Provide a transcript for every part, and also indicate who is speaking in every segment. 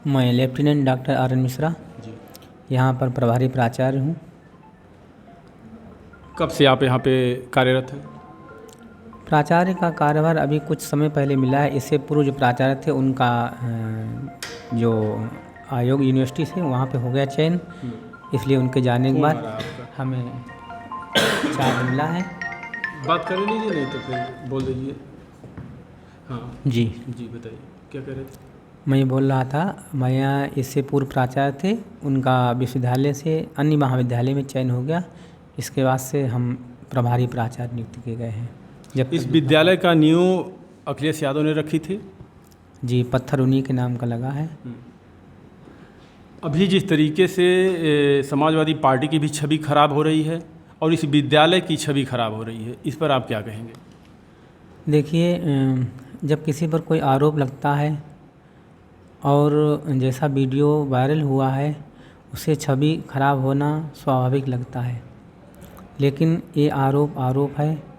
Speaker 1: मैं lieutenant doctor R N Mishra
Speaker 2: ji.
Speaker 1: यहाँ पर प्रभारी प्राचार्य हूँ।
Speaker 2: कब से आप यहाँ पे कार्यरत हैं?
Speaker 1: प्राचार्य का कार्यभार अभी कुछ समय पहले मिला है। इससे पूर्व जो प्राचार्य थे उनका जो आयोग यूनिवर्सिटी से वहाँ पे हो गया चयन, इसलिए उनके जाने के
Speaker 2: कौन आ
Speaker 1: बाद
Speaker 2: रहा है आपका?
Speaker 1: हमें चार्ज मिला है।
Speaker 2: बात कर लीजिए, नहीं तो फिर बोल दीजिए। हाँ
Speaker 1: जी,
Speaker 2: जी, बताइए क्या कह रहे थे?
Speaker 1: मैं ये बोल रहा था, मैं यहाँ इससे पूर्व प्राचार्य थे, उनका विश्वविद्यालय से अन्य महाविद्यालय में चयन हो गया। इसके बाद से हम प्रभारी प्राचार्य नियुक्त किए गए हैं। जब
Speaker 2: इस विद्यालय का नींव अखिलेश यादव ने रखी थी।
Speaker 1: जी, पत्थर उन्हीं के नाम का लगा है।
Speaker 2: अभी जिस तरीके से समाजवादी पार्टी की भी छवि खराब हो रही है और इस विद्यालय की छवि खराब हो रही है, इस पर आप क्या कहेंगे?
Speaker 1: देखिए, जब किसी पर कोई आरोप लगता है और जैसा वीडियो वायरल हुआ है, उससे छवि खराब होना स्वाभाविक लगता है। लेकिन ये आरोप है।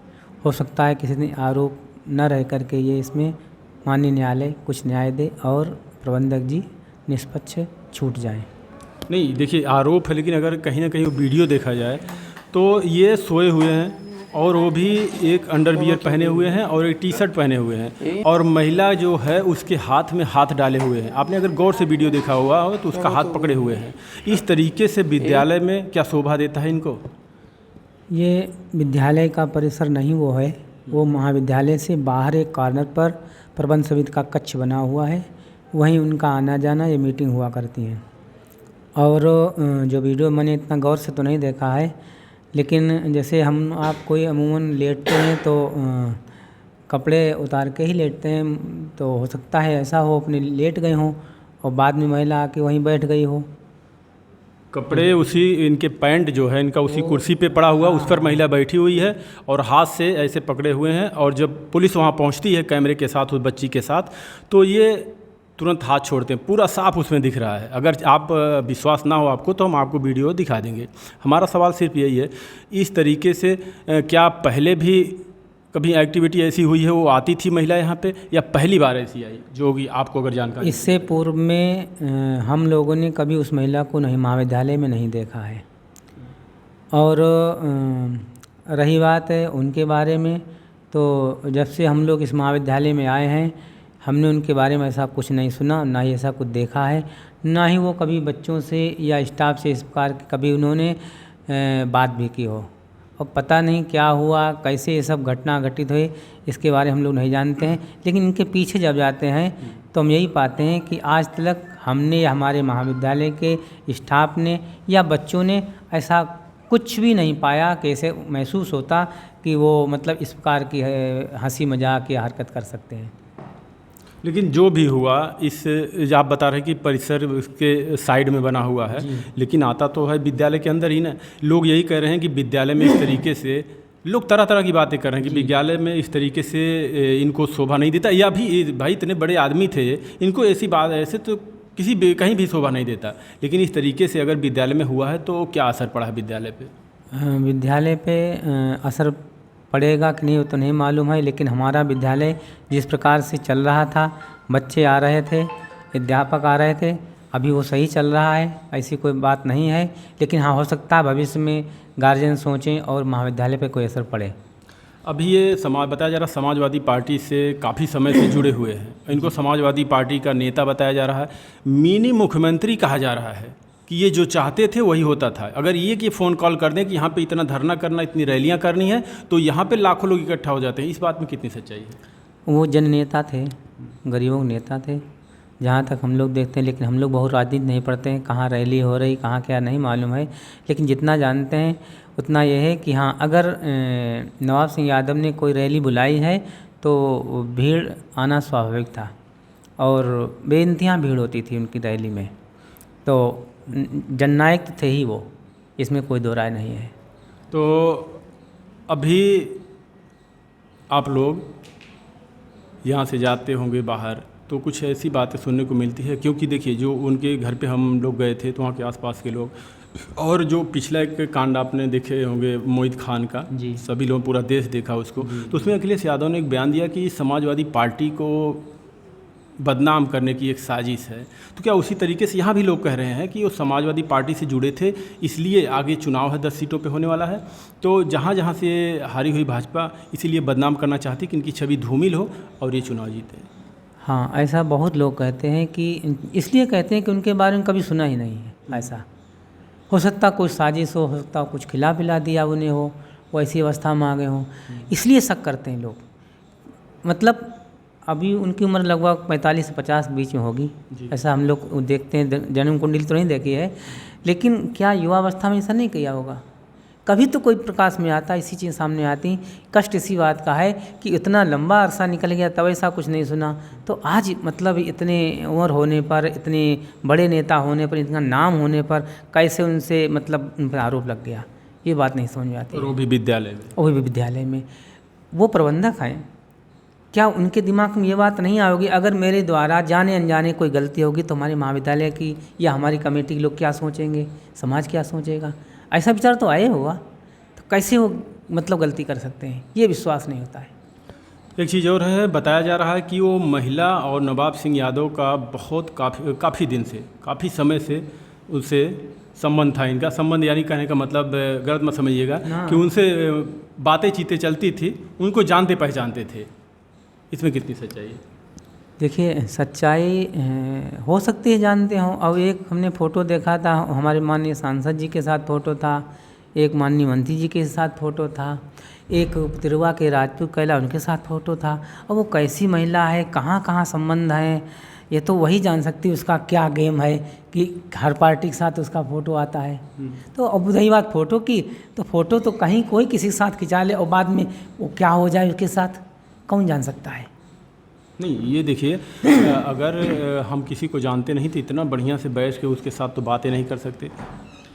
Speaker 1: हो सकता है किसी दिन आरोप न रह करके ये इसमें माननीय न्यायालय कुछ न्याय दे और प्रबंधक जी निष्पक्ष छूट जाएं।
Speaker 2: नहीं, देखिए आरोप है, लेकिन अगर कहीं ना कहीं वो वीडियो देखा जाए तो ये सोए हुए हैं और वो भी एक अंडरवियर पहने हुए हैं और एक टी शर्ट पहने हुए हैं और महिला जो है उसके हाथ में हाथ डाले हुए हैं। आपने अगर गौर से वीडियो देखा हुआ हो तो उसका हाथ पकड़े हुए हैं। इस तरीके से विद्यालय में क्या शोभा देता है इनको?
Speaker 1: ये विद्यालय का परिसर नहीं वो है, वो महाविद्यालय से बाहर एक कॉर्नर पर प्रबंध समिति का कक्ष बना हुआ है, वहीं उनका आना जाना ये मीटिंग हुआ करती हैं। और जो वीडियो मैंने इतना गौर से तो नहीं देखा है, लेकिन जैसे हम आप कोई अमूमन लेटते हैं तो कपड़े उतार के ही लेटते हैं, तो हो सकता है ऐसा हो अपने लेट गए हों और बाद में महिला आके वहीं बैठ गई हो।
Speaker 2: कपड़े उसी, इनके पैंट जो है इनका उसी कुर्सी पे पड़ा हुआ, उस पर महिला बैठी हुई है और हाथ से ऐसे पकड़े हुए हैं। और जब पुलिस वहाँ पहुँचती है कैमरे के साथ उस बच्ची के साथ, तो ये तुरंत हाथ छोड़ते हैं। पूरा साफ उसमें दिख रहा है। अगर आप विश्वास ना हो आपको तो हम आपको वीडियो दिखा देंगे। हमारा सवाल सिर्फ यही है, इस तरीके से क्या पहले भी कभी एक्टिविटी ऐसी हुई है, वो आती थी महिला यहाँ पे, या पहली बार ऐसी आई जो होगी आपको अगर जानकारी?
Speaker 1: इससे पूर्व में हम लोगों ने कभी उस महिला को नहीं महाविद्यालय में नहीं देखा है। और रही बात है उनके बारे में, तो जब से हम लोग इस महाविद्यालय में आए हैं हमने उनके बारे में ऐसा कुछ नहीं सुना, ना ही ऐसा कुछ देखा है, ना ही वो कभी बच्चों से या स्टाफ से इस प्रकार की कभी उन्होंने बात भी की हो। और पता नहीं क्या हुआ, कैसे ये सब घटना घटित हुई, इसके बारे हम लोग नहीं जानते हैं। लेकिन इनके पीछे जब जाते हैं तो हम यही पाते हैं कि आज तक हमने या हमारे महाविद्यालय के स्टाफ ने या बच्चों ने ऐसा कुछ भी नहीं पाया कि ऐसे महसूस होता कि वो मतलब इस प्रकार की हंसी मजाक या हरकत कर सकते हैं।
Speaker 2: लेकिन जो भी हुआ, इस आप बता रहे हैं कि परिसर उसके साइड में बना हुआ है, लेकिन आता तो है विद्यालय के अंदर ही ना। लोग यही कह रहे हैं कि विद्यालय में इस तरीके से लोग तरह तरह की बातें कर रहे हैं कि विद्यालय में इस तरीके से इनको शोभा नहीं देता, या भी भाई इतने बड़े आदमी थे, इनको ऐसी बात ऐसे तो कहीं भी शोभा नहीं देता। लेकिन इस तरीके से अगर विद्यालय में हुआ है तो क्या असर पड़ा है विद्यालय पे?
Speaker 1: विद्यालय पे असर पड़ेगा कि नहीं वो तो नहीं मालूम है, लेकिन हमारा विद्यालय जिस प्रकार से चल रहा था, बच्चे आ रहे थे, अध्यापक आ रहे थे, अभी वो सही चल रहा है, ऐसी कोई बात नहीं है। लेकिन हाँ, हो सकता है भविष्य में गार्जियन सोचें और महाविद्यालय पे कोई असर पड़े।
Speaker 2: अभी ये बताया जा रहा समाजवादी पार्टी से काफ़ी समय से जुड़े हुए हैं, इनको समाजवादी पार्टी का नेता बताया जा रहा है, मिनी मुख्यमंत्री कहा जा रहा है कि ये जो चाहते थे वही होता था। अगर ये कि फ़ोन कॉल कर दें कि यहाँ पे इतना धरना करना, इतनी रैलियाँ करनी है, तो यहाँ पे लाखों लोग इकट्ठा हो जाते हैं। इस बात में कितनी सच्चाई है?
Speaker 1: वो जन नेता थे, गरीबों के नेता थे, जहाँ तक हम लोग देखते हैं। लेकिन हम लोग बहुत राजनीति नहीं पढ़ते हैं, कहाँ रैली हो रही कहाँ क्या नहीं मालूम है। लेकिन जितना जानते हैं उतना यह है कि हाँ, अगर नवाब सिंह यादव ने कोई रैली बुलाई है तो भीड़ आना स्वाभाविक था और बेइंतहा भीड़ होती थी उनकी रैली में। तो जननायक थे ही वो, इसमें कोई दो राय नहीं है।
Speaker 2: तो अभी आप लोग यहाँ से जाते होंगे बाहर तो कुछ ऐसी बातें सुनने को मिलती है, क्योंकि देखिए जो उनके घर पे हम लोग गए थे तो वहाँ के आसपास के लोग, और जो पिछला एक कांड आपने देखे होंगे मोहित खान का,
Speaker 1: जी,
Speaker 2: सभी लोग पूरा देश देखा उसको, तो उसमें अखिलेश यादव ने एक बयान दिया कि समाजवादी पार्टी को बदनाम करने की एक साजिश है। तो क्या उसी तरीके से यहाँ भी लोग कह रहे हैं कि वो समाजवादी पार्टी से जुड़े थे, इसलिए आगे चुनाव है 10 सीटों पे होने वाला है, तो जहाँ जहाँ से हारी हुई भाजपा इसीलिए बदनाम करना चाहती कि इनकी छवि धूमिल हो और ये चुनाव जीते?
Speaker 1: हाँ, ऐसा बहुत लोग कहते हैं कि इसलिए कहते हैं कि उनके बारे में कभी सुना ही नहीं है। ऐसा हो सकता कुछ साजिश हो सकता कुछ खिला पिला दिया उन्हें हो, वो ऐसी अवस्था में आ गए हों, इसलिए शक करते हैं लोग। मतलब अभी उनकी उम्र लगभग 45 से 50 बीच में होगी, ऐसा हम लोग देखते हैं। जन्म कुंडली तो नहीं देखी है, लेकिन क्या युवावस्था में ऐसा नहीं किया होगा? कभी तो कोई प्रकाश में आता, इसी चीज़ सामने आती। कष्ट इसी बात का है कि इतना लंबा अरसा निकल गया तब ऐसा कुछ नहीं सुना, तो आज मतलब इतने उम्र होने पर, इतने बड़े नेता होने पर, इतना नाम होने पर कैसे उनसे मतलब उन पर आरोप लग गया, ये बात नहीं समझ में आती।
Speaker 2: और वो भी विद्यालय में,
Speaker 1: वो भी विद्यालय में। वो प्रबंधक हैं, क्या उनके दिमाग में ये बात नहीं आओगी अगर मेरे द्वारा जाने अनजाने कोई गलती होगी तो हमारे महाविद्यालय की या हमारी कमेटी के लोग क्या सोचेंगे, समाज क्या सोचेगा? ऐसा विचार तो आए होगा, तो कैसे वो मतलब गलती कर सकते हैं? ये विश्वास नहीं होता है।
Speaker 2: एक चीज़ और है, बताया जा रहा है कि वो महिला और नवाब सिंह यादव का बहुत काफ़ी दिन से, काफ़ी समय से उससे संबंध था। इनका संबंध यानी कहने का मतलब गलत मत समझिएगा कि उनसे बातें चीतें चलती थी, उनको जानते पहचानते थे। इसमें कितनी सच्चाई है?
Speaker 1: देखिए, सच्चाई हो सकती है जानते हों। अब एक हमने फ़ोटो देखा था, हमारे माननीय सांसद जी के साथ फ़ोटो था, एक माननीय मंत्री जी के साथ फ़ोटो था, एक तिरवा के राजपूत कैला उनके साथ फ़ोटो था। अब वो कैसी महिला है, कहाँ कहाँ संबंध है, ये तो वही जान सकती है उसका क्या गेम है कि हर पार्टी के साथ उसका फ़ोटो आता है। तो अब रही बात फ़ोटो की, तो फ़ोटो तो कहीं कोई किसी के साथ खिंचा ले और बाद में वो क्या हो जाए उसके साथ, कौन जान सकता है?
Speaker 2: नहीं, ये देखिए, अगर हम किसी को जानते नहीं तो इतना बढ़िया से बैठ के उसके साथ तो बातें नहीं कर सकते।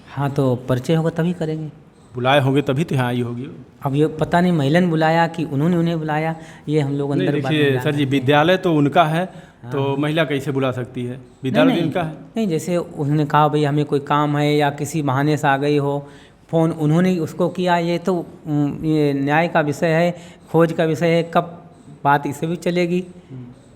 Speaker 1: हाँ, तो परिचय होगा तभी करेंगे।
Speaker 2: बुलाए होंगे तभी तो यहाँ आई होगी।
Speaker 1: अब ये पता नहीं महिला ने बुलाया कि उन्होंने उन्हें बुलाया, ये हम लोग अंदर बात
Speaker 2: देखिए सर जी, विद्यालय तो उनका है, तो महिला कैसे बुला सकती है? विद्यालय भी उनका है।
Speaker 1: नहीं, जैसे उन्होंने कहा भाई हमें कोई काम है या किसी बहाने से आ गई हो, फ़ोन उन्होंने उसको किया, ये तो ये न्याय का विषय है, खोज का विषय है। कब बात इसे भी चलेगी,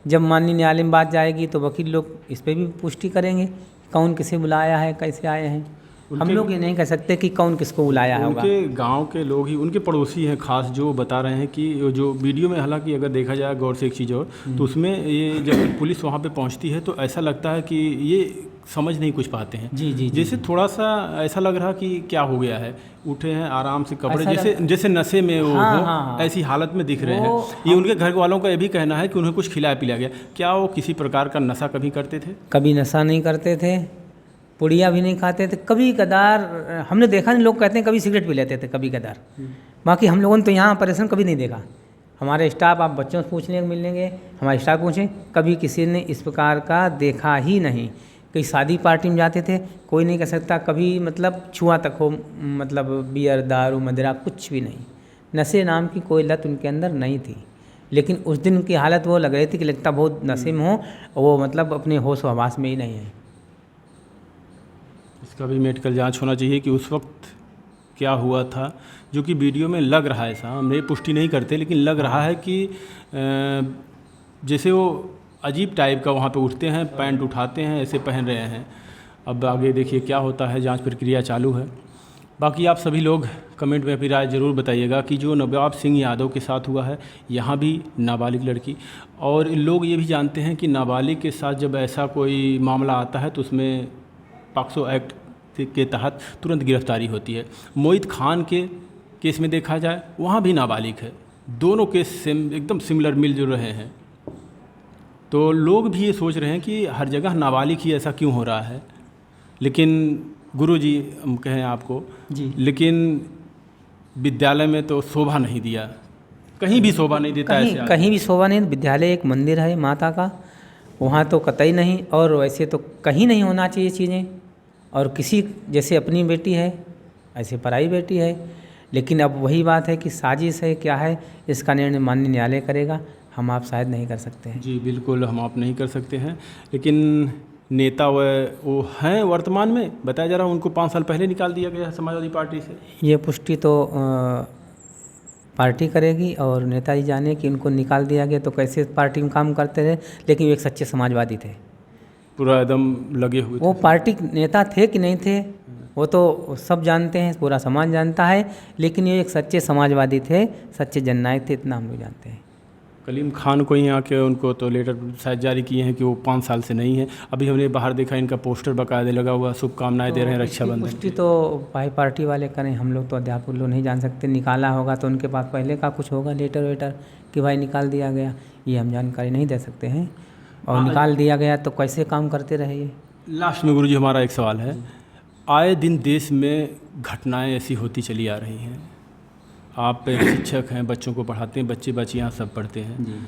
Speaker 1: जब माननीय न्यायालय में बात जाएगी तो वकील लोग इस पर भी पुष्टि करेंगे कौन किसे बुलाया है, कैसे आए हैं। हम लोग ये नहीं कह सकते कि कौन किसको बुलाया होगा।
Speaker 2: उनके गांव के लोग ही, उनके पड़ोसी हैं खास, जो बता रहे हैं कि जो वीडियो में, हालांकि अगर देखा जाए गौर से एक चीज़ और, तो उसमें ये जब पुलिस वहाँ पे पहुँचती है तो ऐसा लगता है कि ये समझ नहीं कुछ पाते हैं।
Speaker 1: जी,
Speaker 2: जैसे थोड़ा सा ऐसा लग रहा कि क्या हो गया है, उठे हैं आराम से, कपड़े जैसे नशे में वो हो, ऐसी हालत में दिख रहे हैं। ये उनके घर वालों का ये भी कहना है कि उन्हें कुछ खिलाया पिलाया गया। क्या वो किसी प्रकार का नशा कभी करते थे?
Speaker 1: कभी नशा नहीं करते थे, पुड़िया भी नहीं खाते थे। कभी कदार हमने देखा नहीं, लोग कहते हैं कभी सिगरेट पी लेते थे कभी कदार। बाकी हम लोगों ने तो यहाँ ऑपरेशन कभी नहीं देखा। हमारे स्टाफ, आप बच्चों से पूछ लेंगे, मिल लेंगे, हमारे स्टाफ पूछें, कभी किसी ने इस प्रकार का देखा ही नहीं। कहीं शादी पार्टी में जाते थे, कोई नहीं कह सकता कभी मतलब छुआ तक हो, मतलब बियर, दारू, मदिरा, कुछ भी नहीं। नशे नाम की कोई लत उनके अंदर नहीं थी। लेकिन उस दिन उनकी हालत वो लग रही थी कि लगता बहुत नशे में हो, वो मतलब अपने होश हवास में ही नहीं है।
Speaker 2: इसका भी मेडिकल जांच होना चाहिए कि उस वक्त क्या हुआ था, जो कि वीडियो में लग रहा है। साहब हम ये पुष्टि नहीं करते, लेकिन लग रहा है कि जैसे वो अजीब टाइप का वहाँ पे उठते हैं, पैंट उठाते हैं, ऐसे पहन रहे हैं। अब आगे देखिए क्या होता है, जांच प्रक्रिया चालू है। बाकी आप सभी लोग कमेंट में अपनी राय ज़रूर बताइएगा कि जो नवाब सिंह यादव के साथ हुआ है, यहाँ भी नाबालिग लड़की, और लोग ये भी जानते हैं कि नाबालिग के साथ जब ऐसा कोई मामला आता है तो उसमें पॉक्सो एक्ट के तहत तुरंत गिरफ्तारी होती है। मोहित खान के केस में देखा जाए, वहाँ भी नाबालिग है। दोनों केस एकदम सिमिलर मिल रहे हैं। तो लोग भी ये सोच रहे हैं कि हर जगह नाबालिग ही ऐसा क्यों हो रहा है। लेकिन गुरुजी, हम कहें आपको जी, लेकिन विद्यालय में तो शोभा नहीं दिया, कहीं भी शोभा नहीं देता है।
Speaker 1: कहीं भी शोभा नहीं। विद्यालय एक मंदिर है माता का, वहाँ तो कतई नहीं, और वैसे तो कहीं नहीं होना चाहिए चीज़ें। और किसी जैसे अपनी बेटी है ऐसे पराई बेटी है। लेकिन अब वही बात है कि साजिश है क्या है, इसका निर्णय माननीय न्यायालय करेगा, हम आप शायद नहीं कर सकते हैं।
Speaker 2: जी बिल्कुल, हम आप नहीं कर सकते हैं। लेकिन नेता वो हैं वर्तमान में, बताया जा रहा है उनको 5 साल पहले निकाल दिया गया है समाजवादी पार्टी से।
Speaker 1: ये पुष्टि तो पार्टी करेगी और नेताजी जाने कि उनको निकाल दिया गया तो कैसे पार्टी में काम करते रहे, लेकिन वो एक सच्चे समाजवादी थे।
Speaker 2: पूरा एकदम लगे हुए थे।
Speaker 1: वो पार्टी नेता थे कि नहीं थे वो तो सब जानते हैं, पूरा समाज जानता है, लेकिन ये एक सच्चे समाजवादी थे, सच्चे जननायक थे, इतना हम लोग जानते हैं।
Speaker 2: कलीम खान को यहाँ के उनको तो लेटर शायद जारी किए हैं कि वो 5 साल से नहीं है। अभी हमने बाहर देखा इनका पोस्टर बाकायदे लगा हुआ, शुभकामनाएं दे रहे हैं रक्षाबंधन।
Speaker 1: पुष्टि तो भाई पार्टी वाले करें, हम लोग तो अध्यापक लोग नहीं जान सकते। निकाला होगा तो उनके पास पहले का कुछ होगा लेटर वेटर कि भाई निकाल दिया गया, ये हम जानकारी नहीं दे सकते हैं। और निकाल दिया गया तो कैसे काम करते रहे ये।
Speaker 2: लास्ट में गुरुजी हमारा एक सवाल है, आए दिन देश में घटनाएं ऐसी होती चली आ रही हैं, आप शिक्षक हैं, बच्चों को पढ़ाते हैं, बच्चे बच्चियाँ सब पढ़ते हैं,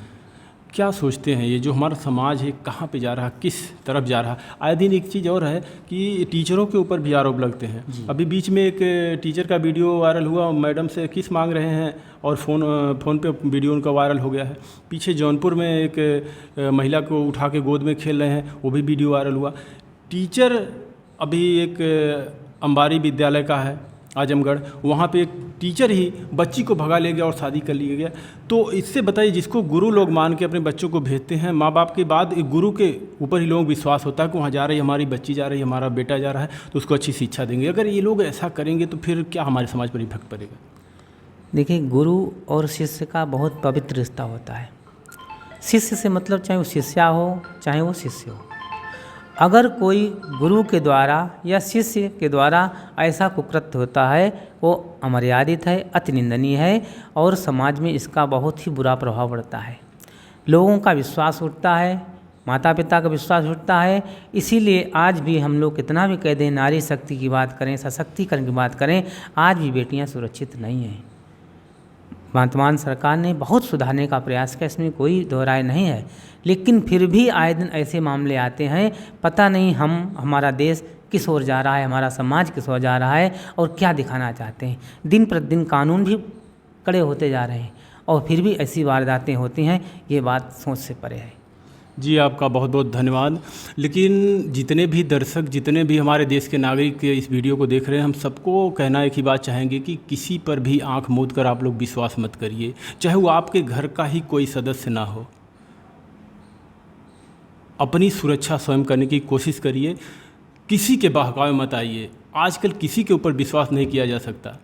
Speaker 2: क्या सोचते हैं ये जो हमारा समाज है कहाँ पे जा रहा है, किस तरफ जा रहा है? आए दिन एक चीज़ और है कि टीचरों के ऊपर भी आरोप लगते हैं। अभी बीच में एक टीचर का वीडियो वायरल हुआ, मैडम से किस मांग रहे हैं और फ़ोन पे वीडियो उनका वायरल हो गया है। पीछे जौनपुर में एक महिला को उठा के गोद में खेल रहे हैं, वो भी वीडियो वायरल हुआ। टीचर अभी एक अंबारी विद्यालय का है आजमगढ़, वहाँ पे एक टीचर ही बच्ची को भगा ले गया और शादी कर लिया गया। तो इससे बताइए, जिसको गुरु लोग मान के अपने बच्चों को भेजते हैं, माँ बाप के बाद एक गुरु के ऊपर ही लोगों को विश्वास होता है कि वहाँ जा रही है हमारी बच्ची, जा रही है हमारा बेटा जा रहा है, तो उसको अच्छी शिक्षा देंगे। अगर ये लोग ऐसा करेंगे तो फिर क्या हमारे समाज पर इफेक्ट पड़ेगा?
Speaker 1: देखिए, गुरु और शिष्य का बहुत पवित्र रिश्ता होता है। शिष्य से मतलब चाहे वो शिष्या हो चाहे वो शिष्य हो, अगर कोई गुरु के द्वारा या शिष्य के द्वारा ऐसा कुकृत्य होता है वो अमर्यादित है, अति निंदनीय है और समाज में इसका बहुत ही बुरा प्रभाव पड़ता है। लोगों का विश्वास उठता है, माता पिता का विश्वास उठता है। इसीलिए आज भी हम लोग कितना भी कह दें, नारी शक्ति की बात करें, सशक्तिकरण की बात करें, आज भी बेटियां सुरक्षित नहीं हैं। वर्तमान सरकार ने बहुत सुधारने का प्रयास किया, इसमें कोई दो राय नहीं है, लेकिन फिर भी आए दिन ऐसे मामले आते हैं, पता नहीं हमारा देश किस ओर जा रहा है, हमारा समाज किस ओर जा रहा है और क्या दिखाना चाहते हैं। दिन प्रतिदिन कानून भी कड़े होते जा रहे हैं और फिर भी ऐसी वारदातें होती हैं, ये बात सोच से परे है।
Speaker 2: जी, आपका बहुत बहुत धन्यवाद। लेकिन जितने भी दर्शक, जितने भी हमारे देश के नागरिक इस वीडियो को देख रहे हैं, हम सबको कहना एक ही बात चाहेंगे कि किसी पर भी आंख मूंद कर आप लोग विश्वास मत करिए, चाहे वो आपके घर का ही कोई सदस्य ना हो। अपनी सुरक्षा स्वयं करने की कोशिश करिए, किसी के बहकावे मत आइए। आजकल किसी के ऊपर विश्वास नहीं किया जा सकता,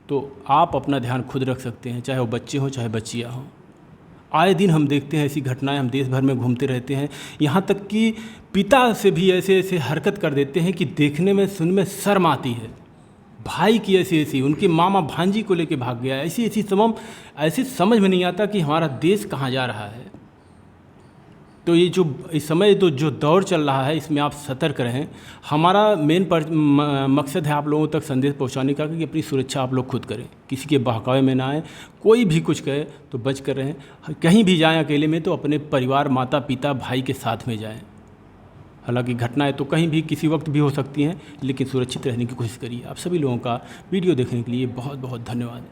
Speaker 2: तो आप अपना ध्यान खुद रख सकते हैं, चाहे वो बच्चे हों चाहे बच्चियाँ हों। आए दिन हम देखते हैं ऐसी घटनाएं, हम देश भर में घूमते रहते हैं, यहाँ तक कि पिता से भी ऐसे ऐसे हरकत कर देते हैं कि देखने में सुनने में शर्म आती है। भाई की ऐसी उनके मामा भांजी को लेके भाग गया, ऐसी तमाम, ऐसे समझ में नहीं आता कि हमारा देश कहाँ जा रहा है। तो ये जो इस समय तो जो दौर चल रहा है, इसमें आप सतर्क रहें। हमारा मेन मकसद है आप लोगों तक संदेश पहुंचाने का कि अपनी सुरक्षा आप लोग खुद करें, किसी के बहकावे में ना आए। कोई भी कुछ कहे तो बच कर रहें। कहीं भी जाएं अकेले में तो अपने परिवार, माता पिता, भाई के साथ में जाएं। हालांकि घटनाएं तो कहीं भी किसी वक्त भी हो सकती हैं, लेकिन सुरक्षित रहने की कोशिश करिए। आप सभी लोगों का वीडियो देखने के लिए बहुत बहुत धन्यवाद।